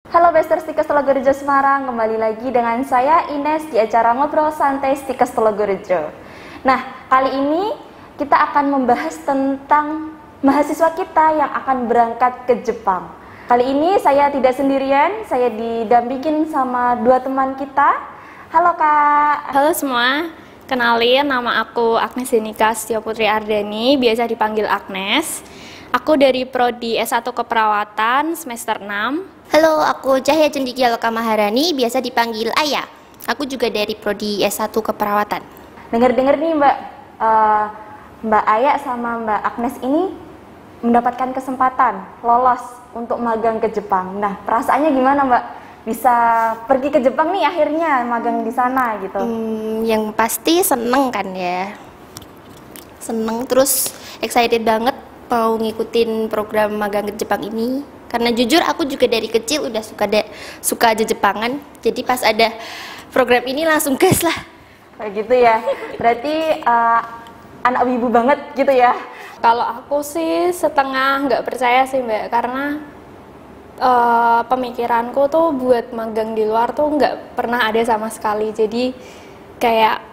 Halo Besters Stikes Telogorejo Semarang, kembali lagi dengan saya Ines di acara Ngobrol Santai Stikes Telogorejo. Nah, kali ini kita akan membahas tentang mahasiswa kita yang akan berangkat ke Jepang. Kali ini saya tidak sendirian, saya didampingin sama dua teman kita. Halo Kak. Halo semua, kenalin nama aku Agnes Denika Setio Putri Ardani, biasa dipanggil Agnes. Aku dari Prodi S1 Keperawatan semester 6. Halo, aku Cahya Cendikia Loka Maharani, biasa dipanggil Ayah. Aku juga dari Prodi S1 Keperawatan. Dengar-dengar nih Mbak Aya sama Mbak Agnes ini mendapatkan kesempatan lolos untuk magang ke Jepang. Nah, perasaannya gimana Mbak? Bisa pergi ke Jepang nih akhirnya magang di sana gitu. Yang pasti seneng kan ya. Seneng, terus excited banget mau ngikutin program magang ke Jepang ini. Karena jujur aku juga dari kecil udah suka aja Jepangan. Jadi pas ada program ini langsung gas lah. Kayak gitu ya. Berarti anak wibu banget gitu ya. Kalau aku sih setengah nggak percaya sih Mbak, karena pemikiranku tuh buat magang di luar tuh nggak pernah ada sama sekali. Jadi kayak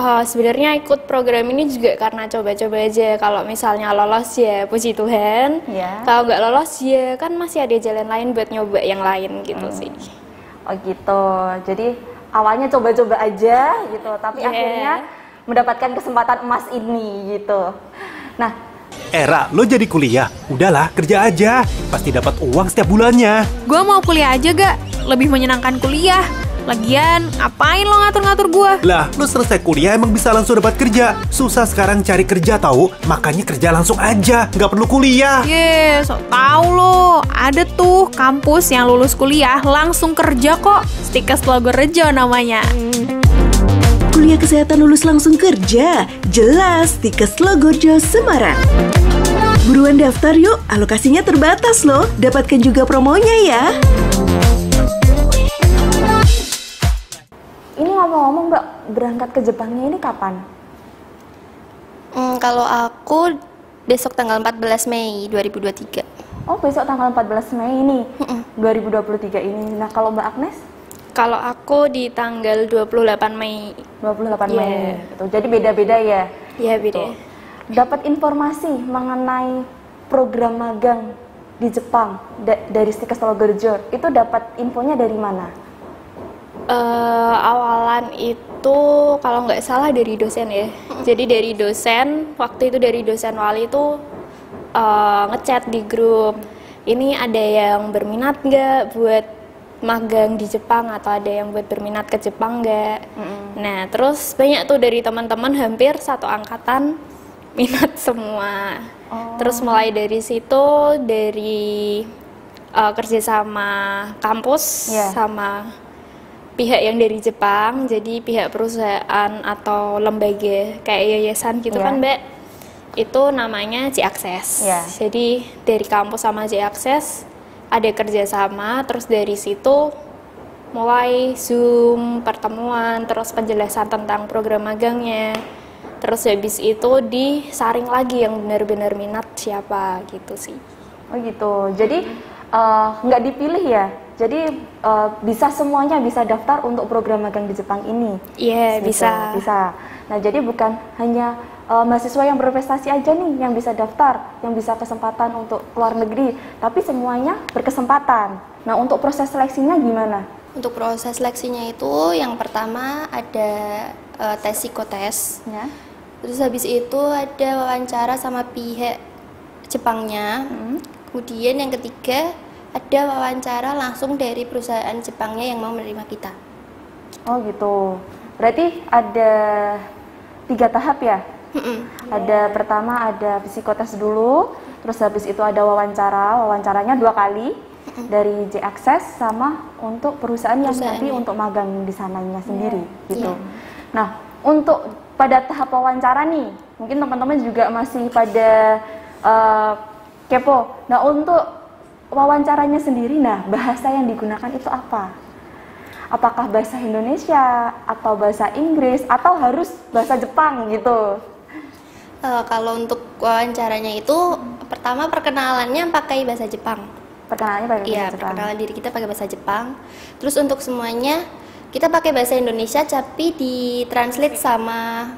sebenarnya ikut program ini juga karena coba-coba aja. Kalau misalnya lolos ya puji Tuhan, kalau nggak lolos ya kan masih ada jalan lain buat nyoba yang lain gitu sih. Oh gitu, jadi awalnya coba-coba aja gitu, tapi akhirnya mendapatkan kesempatan emas ini gitu. Nah, Era, lo jadi kuliah? Udahlah, kerja aja. Pasti dapat uang setiap bulannya. Gua mau kuliah aja gak? Lebih menyenangkan kuliah. Lagian, ngapain lo ngatur-ngatur gua? Lah, lo selesai kuliah emang bisa langsung dapat kerja. Susah sekarang cari kerja tahu, makanya kerja langsung aja, nggak perlu kuliah. So tau lo. Ada tuh kampus yang lulus kuliah langsung kerja kok. Stikes Telogorejo namanya. Kuliah kesehatan lulus langsung kerja? Jelas, Stikes Telogorejo Semarang. Buruan daftar yuk, alokasinya terbatas loh. Dapatkan juga promonya ya. ini ngomong-ngomong Mbak, berangkat ke Jepangnya ini kapan? Kalau aku besok tanggal 14 Mei 2023. Oh, besok tanggal 14 Mei ini, 2023 ini. Nah, kalau Mbak Agnes? Kalau aku di tanggal 28 Mei. 28 Mei. Gitu. Jadi beda-beda ya? Iya, beda. Dapat informasi mengenai program magang di Jepang dari Stikes Telogorejo, itu dapat infonya dari mana? Awalan itu kalau nggak salah dari dosen ya. Jadi dari dosen, waktu itu dari dosen wali itu ngechat di grup. Ini ada yang berminat nggak buat magang di Jepang atau ada yang buat berminat ke Jepang nggak? Nah, terus banyak tuh dari teman-teman hampir satu angkatan minat semua. Terus mulai dari situ dari kerjasama kampus sama pihak yang dari Jepang, jadi pihak perusahaan atau lembaga kayak yayasan gitu kan Mbak, itu namanya J-Access. Jadi dari kampus sama J-Access ada kerjasama, terus dari situ mulai Zoom, pertemuan, terus penjelasan tentang program magangnya, terus habis itu disaring lagi yang benar-benar minat siapa gitu sih. Oh gitu, jadi nggak dipilih ya? Jadi bisa semuanya bisa daftar untuk program magang di Jepang ini? Iya, bisa. Nah, jadi bukan hanya mahasiswa yang berprestasi aja nih yang bisa daftar, yang bisa kesempatan untuk keluar negeri, tapi semuanya berkesempatan. Nah, untuk proses seleksinya gimana? Untuk proses seleksinya itu yang pertama ada tes psikotes. Terus habis itu ada wawancara sama pihak Jepangnya. Kemudian yang ketiga ada wawancara langsung dari perusahaan Jepangnya yang mau menerima kita. Oh gitu. Berarti ada 3 tahap ya? Ada pertama ada psikotes dulu, terus habis itu ada wawancaranya 2 kali dari J-Access sama untuk perusahaan yang nanti untuk magang di sananya sendiri gitu. Nah, untuk pada tahap wawancara nih, mungkin teman-teman juga masih pada kepo. Nah, untuk wawancaranya sendiri, nah bahasa yang digunakan itu apa? Apakah bahasa Indonesia atau bahasa Inggris atau harus bahasa Jepang gitu? Kalau untuk wawancaranya itu pertama perkenalannya pakai bahasa Jepang. Perkenalannya pakai bahasa Iya, Jepang. perkenalan diri kita pakai bahasa Jepang. Terus untuk semuanya kita pakai bahasa Indonesia tapi ditranslate sama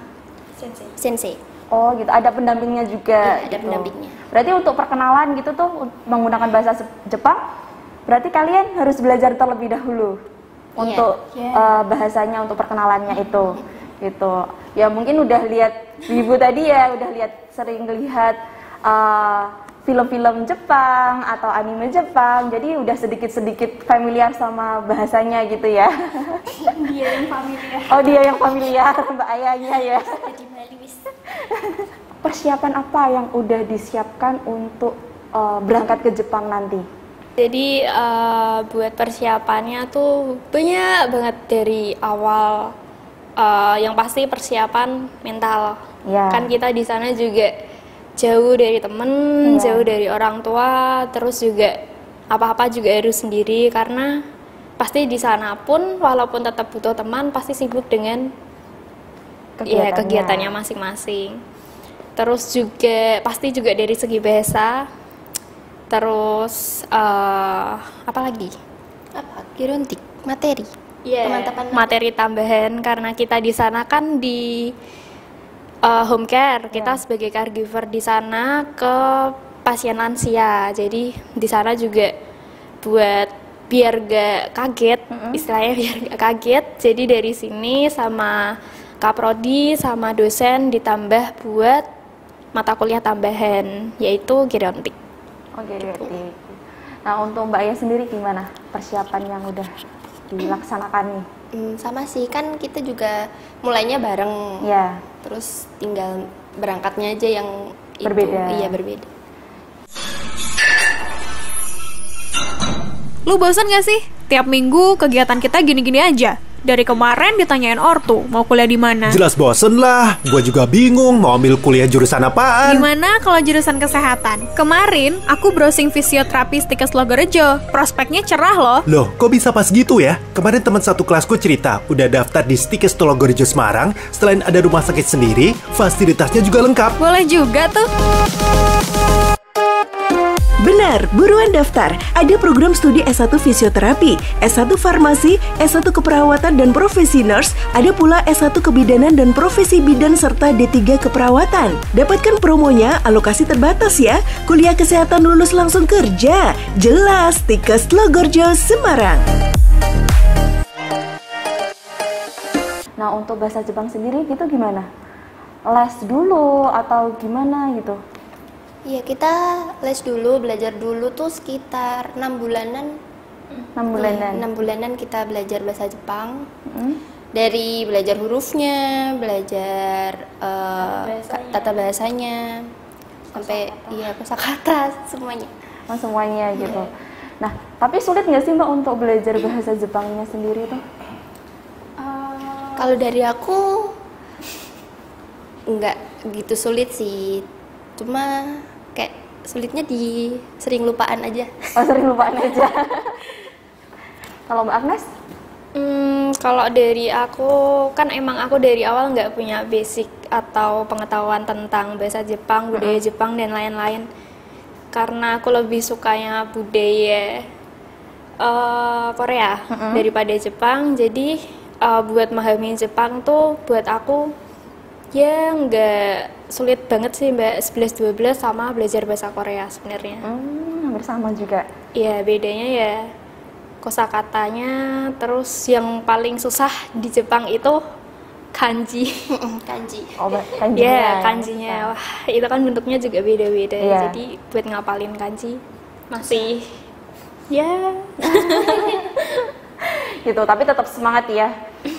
sensei. Oh gitu, ada pendampingnya juga. Iya, ada gitu. pendampingnya. Berarti untuk perkenalan gitu tuh menggunakan bahasa Jepang, berarti kalian harus belajar terlebih dahulu untuk bahasanya, untuk perkenalannya itu. Gitu. Ya mungkin udah lihat Ibu tadi ya, udah sering lihat film-film Jepang atau anime Jepang, jadi udah sedikit-sedikit familiar sama bahasanya gitu ya. Dia yang familiar. Oh dia yang familiar, Mbak Ayahnya ya. Persiapan apa yang udah disiapkan untuk berangkat ke Jepang nanti? Jadi buat persiapannya tuh banyak banget dari awal. Yang pasti persiapan mental. Ya. Kan kita di sana juga jauh dari temen, jauh dari orang tua, terus juga apa-apa juga harus sendiri karena pasti di sana pun walaupun tetap butuh teman pasti sibuk dengan kegiatannya masing-masing. Terus juga pasti juga dari segi bahasa. Terus apa lagi? Girontik, materi. Teman-teman Materi tambahan karena kita di sana kan di home care, kita sebagai caregiver di sana ke pasien lansia. Jadi di sana juga buat biar gak kaget, istilahnya biar gak kaget. Jadi dari sini sama Kaprodi sama dosen ditambah buat mata kuliah tambahan yaitu gerontik. Oh gerontik. Nah untuk Mbak Ayah sendiri gimana persiapan yang udah dilaksanakan nih? Sama sih, kan kita juga mulainya bareng. Ya. Terus tinggal berangkatnya aja yang berbeda. Iya, berbeda. Lu bosan gak sih? Tiap minggu kegiatan kita gini-gini aja. Dari kemarin ditanyain ortu, mau kuliah di mana? Jelas bosen lah, gua juga bingung mau ambil kuliah jurusan apaan. Gimana kalau jurusan kesehatan? Kemarin aku browsing fisioterapi Stikes Logorejo. Prospeknya cerah loh. Loh, kok bisa pas gitu ya? Kemarin teman satu kelasku cerita, udah daftar di Stikes Logorejo Semarang. Selain ada rumah sakit sendiri, fasilitasnya juga lengkap. Boleh juga tuh. Benar, buruan daftar. Ada program studi S1 Fisioterapi, S1 Farmasi, S1 Keperawatan dan Profesi Nurse, ada pula S1 Kebidanan dan Profesi Bidan serta D3 Keperawatan. Dapatkan promonya, alokasi terbatas ya. Kuliah kesehatan lulus langsung kerja. Jelas, Stikes Logorjo Semarang. Nah untuk bahasa Jepang sendiri gitu gimana? Les dulu atau gimana gitu? Iya, kita les dulu, belajar dulu tuh sekitar 6 bulanan. 6 bulanan? 6 bulanan kita belajar bahasa Jepang. Dari belajar hurufnya, belajar tata bahasanya, sampai kosakata semuanya. Oh semuanya gitu. Nah tapi sulit nggak sih Mbak untuk belajar bahasa Jepangnya sendiri tuh? Kalau dari aku nggak gitu sulit sih, cuma kayak sulitnya di sering lupaan aja. Oh sering lupaan aja. Kalau Mbak Agnes? Kalau dari aku, kan emang aku dari awal nggak punya basic atau pengetahuan tentang bahasa Jepang, budaya Jepang dan lain-lain. Karena aku lebih sukanya budaya Korea daripada Jepang. Jadi buat memahami Jepang tuh buat aku ya nggak sulit banget sih Mbak, 11-12 sama belajar bahasa Korea sebenarnya. Hampir sama juga. Iya, bedanya ya kosakatanya, terus yang paling susah di Jepang itu kanji. Kanji. Oh, kanjinya. Ya, kanjinya. Wah, itu kan bentuknya juga beda-beda. Iya. Jadi buat ngapalin kanji masih ya gitu, tapi tetap semangat ya.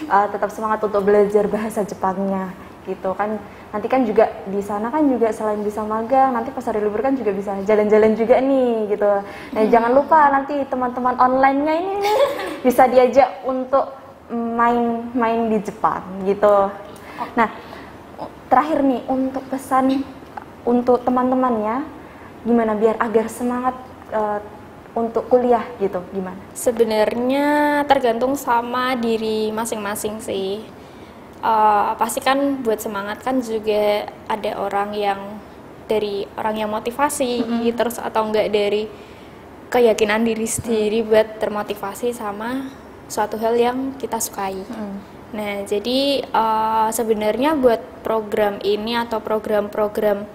Tetap semangat untuk belajar bahasa Jepangnya gitu kan. Nanti kan juga di sana kan juga selain bisa magang, nanti pas hari libur kan juga bisa jalan-jalan juga nih gitu. Nah, jangan lupa nanti teman-teman online-nya ini nih bisa diajak untuk main di Jepang gitu. Nah, terakhir nih untuk pesan untuk teman-temannya gimana biar agar semangat untuk kuliah gitu, gimana? sebenarnya tergantung sama diri masing-masing sih. Pasti kan buat semangat kan juga ada orang yang dari orang yang motivasi terus atau enggak dari keyakinan diri sendiri buat termotivasi sama suatu hal yang kita sukai. Nah, jadi sebenarnya buat program ini atau program-program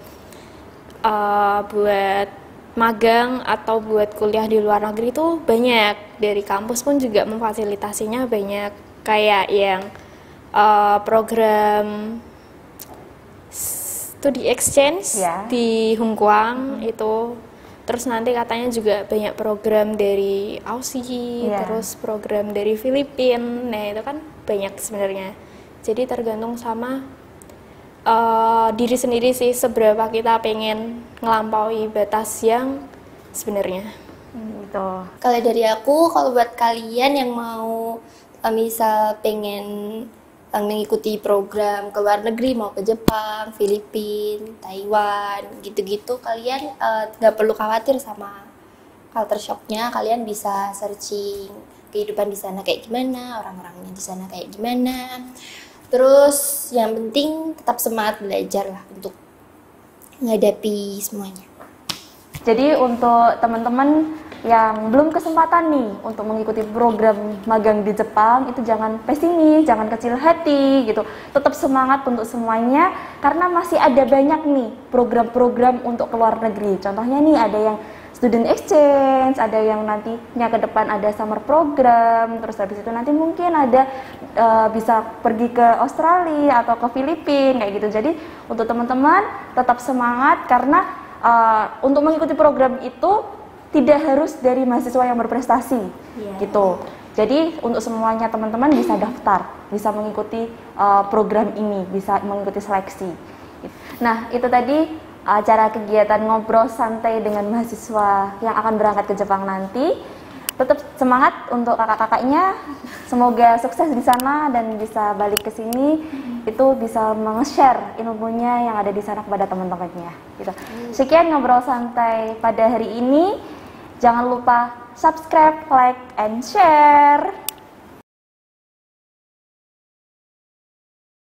buat magang atau buat kuliah di luar negeri itu banyak. Dari kampus pun juga memfasilitasinya banyak, kayak yang program studi exchange di Hong Kong itu. Terus nanti katanya juga banyak program dari Aussie, terus program dari Filipina. Nah, itu kan banyak sebenarnya. Jadi tergantung sama diri sendiri sih, seberapa kita pengen ngelampaui batas yang sebenarnya. Gitu. Kalau dari aku, kalau buat kalian yang mau misal pengen mengikuti program ke luar negeri, mau ke Jepang, Filipina, Taiwan, gitu-gitu, kalian nggak perlu khawatir sama culture shocknya. Kalian bisa searching kehidupan di sana kayak gimana, orang-orangnya di sana kayak gimana. Terus yang penting tetap semangat belajar lah untuk menghadapi semuanya. Jadi untuk teman-teman yang belum kesempatan nih untuk mengikuti program magang di Jepang, itu jangan pesimis, jangan kecil hati gitu. Tetap semangat untuk semuanya karena masih ada banyak nih program-program untuk ke luar negeri. Contohnya nih ada yang student exchange, ada yang nantinya ke depan ada summer program, terus habis itu nanti mungkin ada bisa pergi ke Australia atau ke Filipina kayak gitu. Jadi untuk teman-teman tetap semangat karena untuk mengikuti program itu tidak harus dari mahasiswa yang berprestasi, gitu. Jadi untuk semuanya teman-teman bisa daftar, bisa mengikuti program ini, bisa mengikuti seleksi. Nah, itu tadi acara kegiatan ngobrol santai dengan mahasiswa yang akan berangkat ke Jepang nanti. Tetap semangat untuk kakak-kakaknya, semoga sukses di sana dan bisa balik ke sini, itu bisa meng-share ilmunya yang ada di sana kepada teman-temannya. Gitu. Sekian ngobrol santai pada hari ini. Jangan lupa subscribe, like, and share.